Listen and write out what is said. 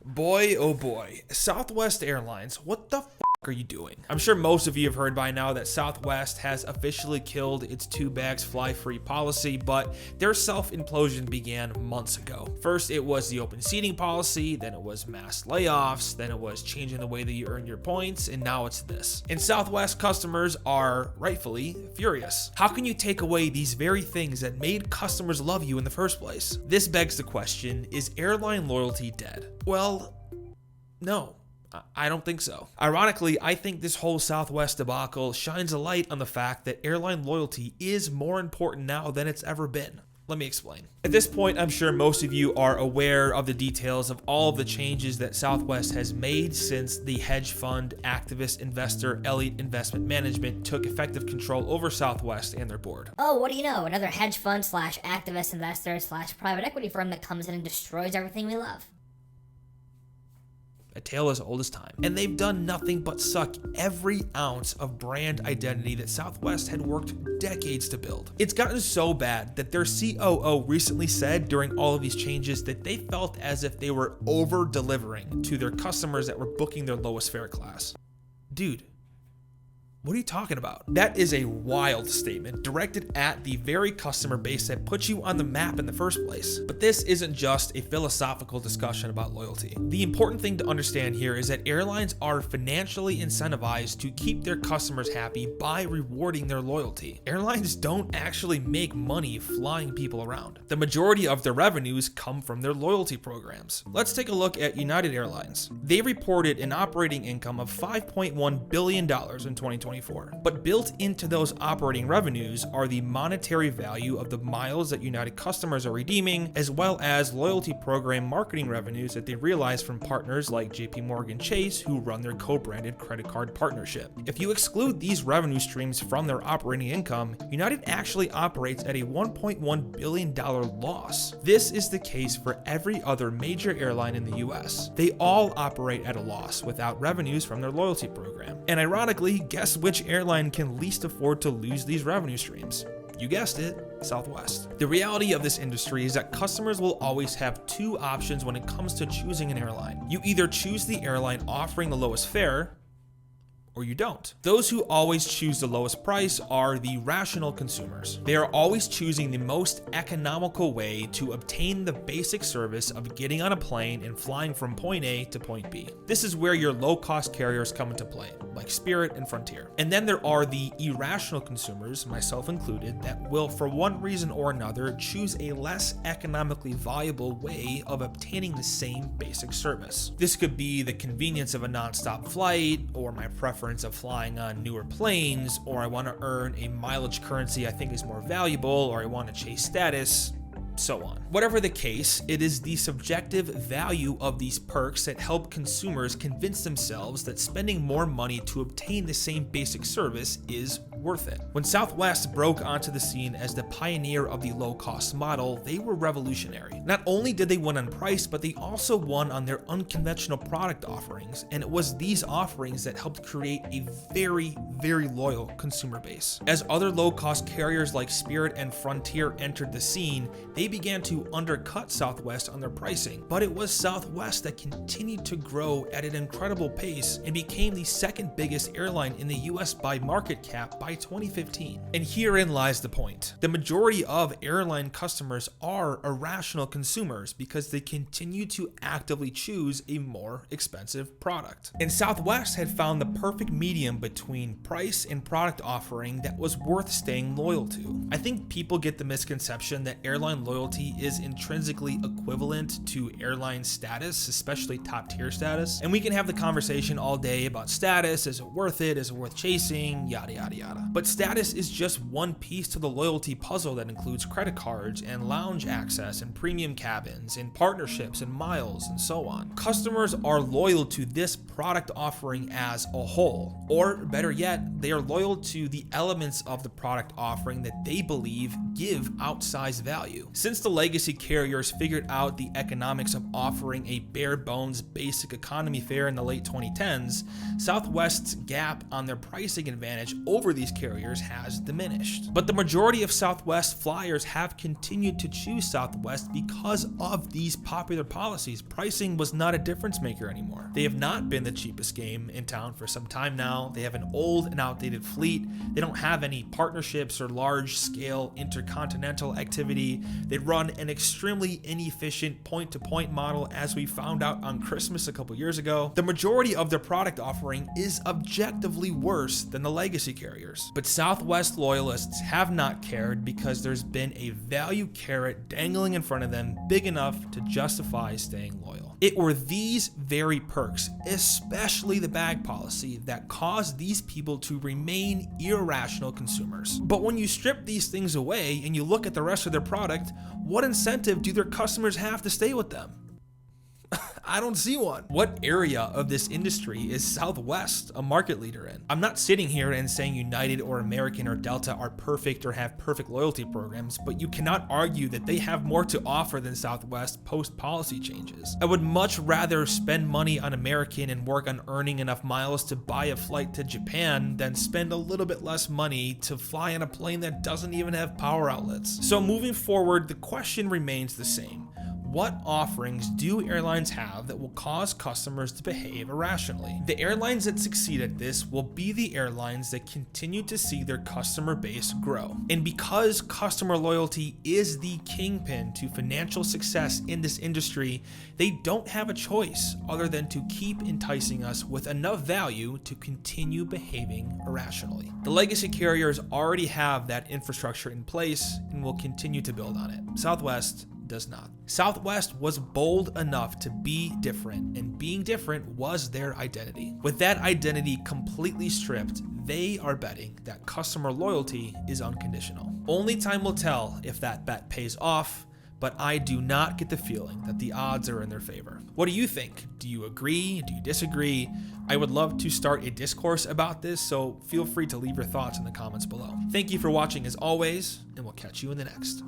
Boy, oh boy, Southwest Airlines, what the are you doing? I'm sure most of you have heard by now that Southwest has officially killed its two bags fly free policy, but their self-implosion began months ago. First, it was the open seating policy, then it was mass layoffs, then it was changing the way that you earn your points, and now it's this. And Southwest customers are rightfully furious. How can you take away these very things that made customers love you in the first place? This begs the question, is airline loyalty dead? Well, no. I don't think so. Ironically, I think this whole Southwest debacle shines a light on the fact that airline loyalty is more important now than it's ever been. Let me explain. At this point, I'm sure most of you are aware of the details of all of the changes that Southwest has made since the hedge fund activist investor Elliott Investment Management took effective control over Southwest and their board. Oh, what do you know? Another hedge fund / activist investor / private equity firm that comes in and destroys everything we love. A tale as old as time. And they've done nothing but suck every ounce of brand identity that Southwest had worked decades to build. It's gotten so bad that their COO recently said during all of these changes that they felt as if they were over-delivering to their customers that were booking their lowest fare class. Dude, what are you talking about? That is a wild statement directed at the very customer base that put you on the map in the first place. But this isn't just a philosophical discussion about loyalty. The important thing to understand here is that airlines are financially incentivized to keep their customers happy by rewarding their loyalty. Airlines don't actually make money flying people around. The majority of their revenues come from their loyalty programs. Let's take a look at United Airlines. They reported an operating income of $5.1 billion in 2020. But built into those operating revenues are the monetary value of the miles that United customers are redeeming, as well as loyalty program marketing revenues that they realize from partners like JPMorgan Chase, who run their co-branded credit card partnership. If you exclude these revenue streams from their operating income, United actually operates at a $1.1 billion loss. This is the case for every other major airline in the US. They all operate at a loss without revenues from their loyalty program. And ironically, guess which airline can least afford to lose these revenue streams? You guessed it, Southwest. The reality of this industry is that customers will always have two options when it comes to choosing an airline. You either choose the airline offering the lowest fare, or you don't. Those who always choose the lowest price are the rational consumers. They are always choosing the most economical way to obtain the basic service of getting on a plane and flying from point A to point B. This is where your low-cost carriers come into play, like Spirit and Frontier. And then there are the irrational consumers, myself included, that will, for one reason or another, choose a less economically viable way of obtaining the same basic service. This could be the convenience of a non-stop flight, or my preference of flying on newer planes, or I want to earn a mileage currency I think is more valuable, or I want to chase status, so on. Whatever the case, it is the subjective value of these perks that help consumers convince themselves that spending more money to obtain the same basic service is worth it. When Southwest broke onto the scene as the pioneer of the low-cost model, they were revolutionary. Not only did they win on price, but they also won on their unconventional product offerings, and it was these offerings that helped create a very, very loyal consumer base. As other low-cost carriers like Spirit and Frontier entered the scene, they began to undercut Southwest on their pricing, but it was Southwest that continued to grow at an incredible pace and became the second biggest airline in the US by market cap by 2015. And herein lies the point. The majority of airline customers are irrational consumers because they continue to actively choose a more expensive product. And Southwest had found the perfect medium between price and product offering that was worth staying loyal to. I think people get the misconception that airline loyalty is intrinsically equivalent to airline status, especially top tier status. And we can have the conversation all day about status. Is it worth it? Is it worth chasing? Yada, yada, yada. But status is just one piece to the loyalty puzzle that includes credit cards and lounge access and premium cabins and partnerships and miles and so on. Customers are loyal to this product offering as a whole, or better yet, they are loyal to the elements of the product offering that they believe give outsized value. Since the legacy carriers figured out the economics of offering a bare bones basic economy fare in the late 2010s, Southwest's gap on their pricing advantage over these carriers has diminished. But the majority of Southwest flyers have continued to choose Southwest because of these popular policies. Pricing was not a difference maker anymore. They have not been the cheapest game in town for some time now. They have an old and outdated fleet. They don't have any partnerships or large-scale intercontinental activity. They run an extremely inefficient point-to-point model, as we found out on Christmas a couple years ago. The majority of their product offering is objectively worse than the legacy carriers. But Southwest loyalists have not cared because there's been a value carrot dangling in front of them big enough to justify staying loyal. It were these very perks, especially the bag policy, that caused these people to remain irrational consumers. But when you strip these things away and you look at the rest of their product, what incentive do their customers have to stay with them? I don't see one. What area of this industry is Southwest a market leader in? I'm not sitting here and saying United or American or Delta are perfect or have perfect loyalty programs, but you cannot argue that they have more to offer than Southwest post policy changes. I would much rather spend money on American and work on earning enough miles to buy a flight to Japan than spend a little bit less money to fly on a plane that doesn't even have power outlets. So moving forward, the question remains the same. What offerings do airlines have that will cause customers to behave irrationally? The airlines that succeed at this will be the airlines that continue to see their customer base grow. And because customer loyalty is the kingpin to financial success in this industry, they don't have a choice other than to keep enticing us with enough value to continue behaving irrationally. The legacy carriers already have that infrastructure in place and will continue to build on it. Southwest does not. Southwest was bold enough to be different, and being different was their identity. With that identity completely stripped, they are betting that customer loyalty is unconditional. Only time will tell if that bet pays off, but I do not get the feeling that the odds are in their favor. What do you think? Do you agree? Do you disagree? I would love to start a discourse about this, so feel free to leave your thoughts in the comments below. Thank you for watching as always, and we'll catch you in the next.